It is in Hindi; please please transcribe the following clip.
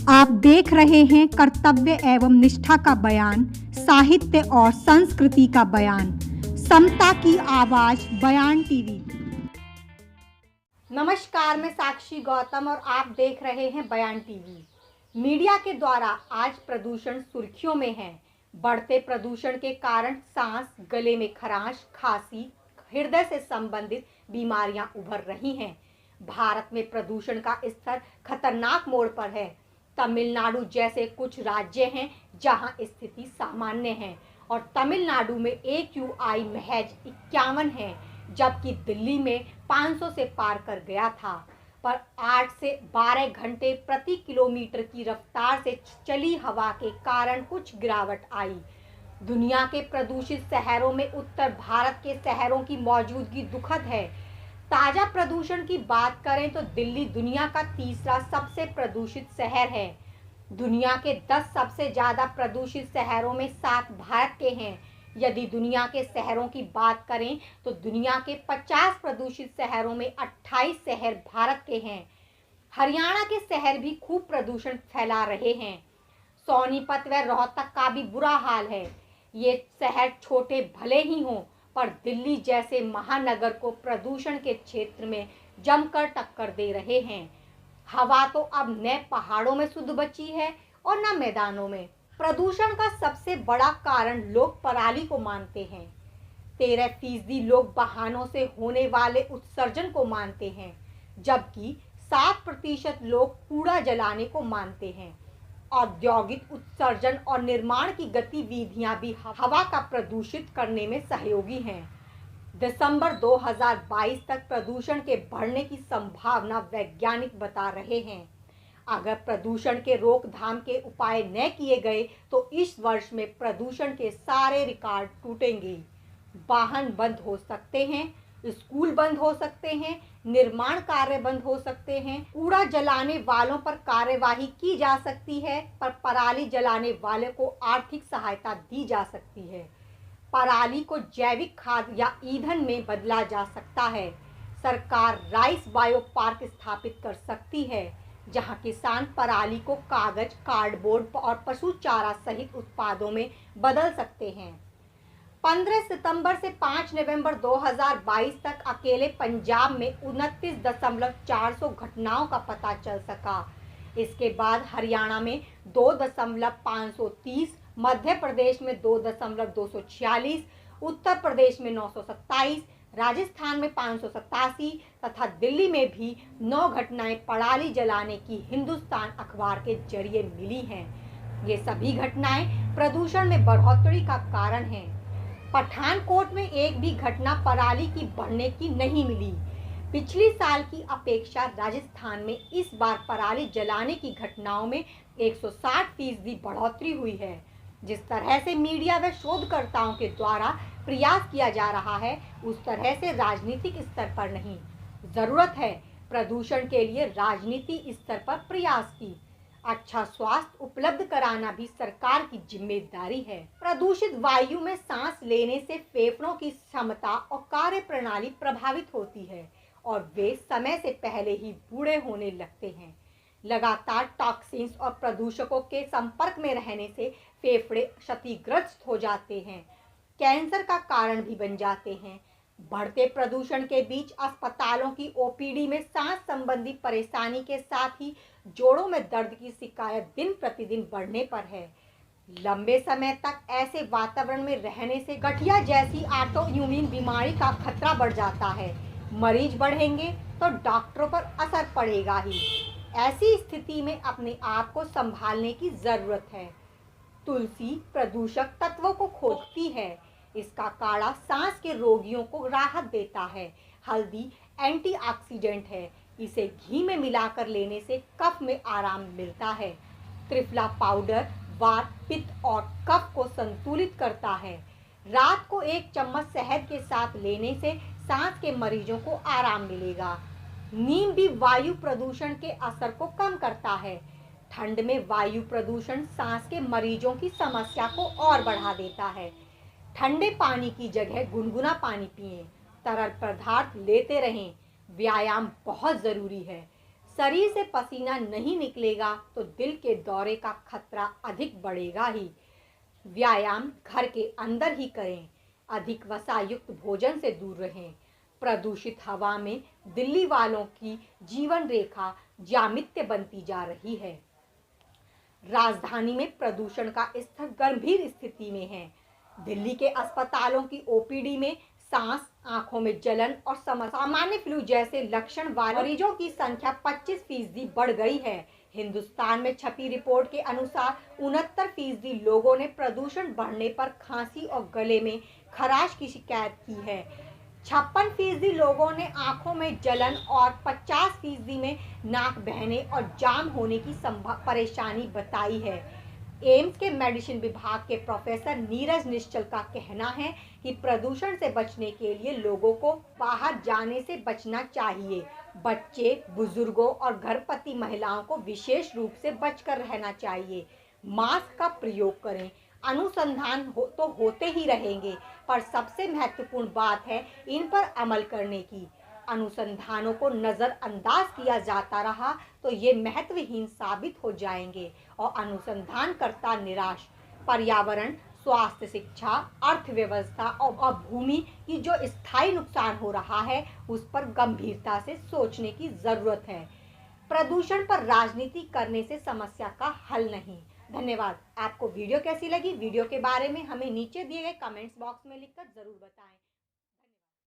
आप देख रहे हैं कर्तव्य एवं निष्ठा का बयान, साहित्य और संस्कृति का बयान, समता की आवाज बयान टीवी। नमस्कार, मैं साक्षी गौतम और आप देख रहे हैं बयान टीवी। मीडिया के द्वारा आज प्रदूषण सुर्खियों में है। बढ़ते प्रदूषण के कारण सांस, गले में खराश, खांसी, हृदय से संबंधित बीमारियां उभर रही हैं। भारत में प्रदूषण का स्तर खतरनाक मोड़ पर है। तमिलनाडु जैसे कुछ राज्य हैं जहां स्थिति सामान्य है और तमिलनाडु में AQI महज 51 है, जबकि दिल्ली में 500 से पार कर गया था। पर 8 से 12 घंटे प्रति किलोमीटर की रफ्तार से चली हवा के कारण कुछ गिरावट आई। दुनिया के प्रदूषित शहरों में उत्तर भारत के शहरों की मौजूदगी दुखद है। ताजा प्रदूषण की बात करें तो दिल्ली दुनिया का तीसरा सबसे प्रदूषित शहर है। दुनिया के 10 सबसे ज्यादा प्रदूषित शहरों में 7 भारत के हैं। यदि दुनिया के शहरों की बात करें तो दुनिया के 50 प्रदूषित शहरों में 28 शहर भारत के हैं। हरियाणा के शहर भी खूब प्रदूषण फैला रहे हैं। सोनीपत व रोहतक का भी बुरा हाल है। ये शहर छोटे भले ही हों, पर दिल्ली जैसे महानगर को प्रदूषण के क्षेत्र में जमकर टक्कर दे रहे हैं। हवा तो अब न पहाड़ों में शुद्ध बची है और न मैदानों में। प्रदूषण का सबसे बड़ा कारण लोग पराली को मानते हैं। 13% लोग वाहनों से होने वाले उत्सर्जन को मानते हैं, जबकि 7% लोग कूड़ा जलाने को मानते हैं। औद्योगिक उत्सर्जन और निर्माण की गतिविधियां भी हवा का प्रदूषित करने में सहयोगी हैं। दिसंबर 2022 तक प्रदूषण के बढ़ने की संभावना वैज्ञानिक बता रहे हैं। अगर प्रदूषण के रोकथाम के उपाय न किए गए तो इस वर्ष में प्रदूषण के सारे रिकॉर्ड टूटेंगे। वाहन बंद हो सकते हैं, स्कूल बंद हो सकते हैं, निर्माण कार्य बंद हो सकते हैं, कूड़ा जलाने वालों पर कार्यवाही की जा सकती है, पर पराली जलाने वाले को आर्थिक सहायता दी जा सकती है। पराली को जैविक खाद या ईंधन में बदला जा सकता है। सरकार राइस बायो पार्क स्थापित कर सकती है, जहां किसान पराली को कागज, कार्डबोर्ड और पशु चारा सहित उत्पादों में बदल सकते हैं। 15 सितंबर से 5 नवंबर 2022 तक अकेले पंजाब में 29.400 घटनाओं का पता चल सका। इसके बाद हरियाणा में 2.530, मध्य प्रदेश में 2.246, उत्तर प्रदेश में 927, राजस्थान में 587 तथा दिल्ली में भी 9 घटनाएं पराली जलाने की हिंदुस्तान अखबार के जरिए मिली हैं। ये सभी घटनाएं प्रदूषण में बढ़ोतरी का कारण हैं। पठानकोट में एक भी घटना पराली की बढ़ने की नहीं मिली। पिछली साल की अपेक्षा राजस्थान में इस बार पराली जलाने की घटनाओं में 160% बढ़ोतरी हुई है। जिस तरह से मीडिया व शोधकर्ताओं के द्वारा प्रयास किया जा रहा है, उस तरह से राजनीतिक स्तर पर नहीं। जरूरत है प्रदूषण के लिए राजनीति स्तर पर प्रयास की। अच्छा स्वास्थ्य उपलब्ध कराना भी सरकार की जिम्मेदारी है। प्रदूषित वायु में सांस लेने से फेफड़ों की क्षमता और कार्य प्रणाली प्रभावित होती है और वे समय से पहले ही बूढ़े होने लगते हैं। लगातार टॉक्सिन्स और प्रदूषकों के संपर्क में रहने से फेफड़े क्षतिग्रस्त हो जाते हैं, कैंसर का कारण भी बन जाते हैं। बढ़ते प्रदूषण के बीच अस्पतालों की OPD में सांस संबंधी परेशानी के साथ ही जोड़ों में दर्द की शिकायत दिन प्रतिदिन बढ़ने पर है। लंबे समय तक ऐसे वातावरण में रहने से गठिया जैसी ऑटो इम्यून बीमारी का खतरा बढ़ जाता है। मरीज बढ़ेंगे तो डॉक्टरों पर असर पड़ेगा ही। ऐसी स्थिति में अपने आप को संभालने की जरूरत है। तुलसी प्रदूषक तत्वों को खोजती है। इसका काढ़ा सांस के रोगियों को राहत देता है। हल्दी एंटीऑक्सीडेंट है। इसे घी में मिलाकर लेने से कफ में आराम मिलता है। त्रिफला पाउडर वात, पित्त और कफ को संतुलित करता है। रात को 1 चम्मच शहद के साथ लेने से सांस के मरीजों को आराम मिलेगा। नीम भी वायु प्रदूषण के असर को कम करता है। ठंड में वायु प्रदूषण सांस के मरीजों की समस्या को और बढ़ा देता है। ठंडे पानी की जगह गुनगुना पानी पिएं। तरल पदार्थ लेते रहें। व्यायाम बहुत जरूरी है। शरीर से पसीना नहीं निकलेगा तो दिल के दौरे का खतरा अधिक बढ़ेगा ही। व्यायाम घर के अंदर ही करें। अधिक वसायुक्त भोजन से दूर रहें। प्रदूषित हवा में दिल्ली वालों की जीवन रेखा जामित्य बनती जा रही है। राजधानी में प्रदूषण का स्तर गंभीर स्थिति में है। दिल्ली के अस्पतालों की ओपीडी में सांस, आंखों में जलन और सामान्य फ्लू जैसे लक्षण वाले मरीजों की संख्या 25% बढ़ गई है। हिंदुस्तान में छपी रिपोर्ट के अनुसार 69% लोगों ने प्रदूषण बढ़ने पर खांसी और गले में खराश की शिकायत की है। 56% लोगों ने आंखों में जलन और 50% में नाक बहने और जाम होने की परेशानी बताई है। एम्स के मेडिसिन विभाग के प्रोफेसर नीरज निश्चल का कहना है कि प्रदूषण से बचने के लिए लोगों को बाहर जाने से बचना चाहिए। बच्चे, बुजुर्गों और गर्भवती महिलाओं को विशेष रूप से बचकर रहना चाहिए। मास्क का प्रयोग करें। अनुसंधान तो होते ही रहेंगे, पर सबसे महत्वपूर्ण बात है इन पर अमल करने की। अनुसंधानों को नज़रअंदाज किया जाता रहा तो ये महत्वहीन साबित हो जाएंगे और अनुसंधानकर्ता निराश। पर्यावरण, स्वास्थ्य, शिक्षा, अर्थव्यवस्था और भूमि की जो स्थायी नुकसान हो रहा है उस पर गंभीरता से सोचने की जरूरत है। प्रदूषण पर राजनीति करने से समस्या का हल नहीं। धन्यवाद। आपको वीडियो कैसी लगी? वीडियो के बारे में हमें नीचे दिए गए कमेंट्स बॉक्स में लिखकर जरूर बताएं।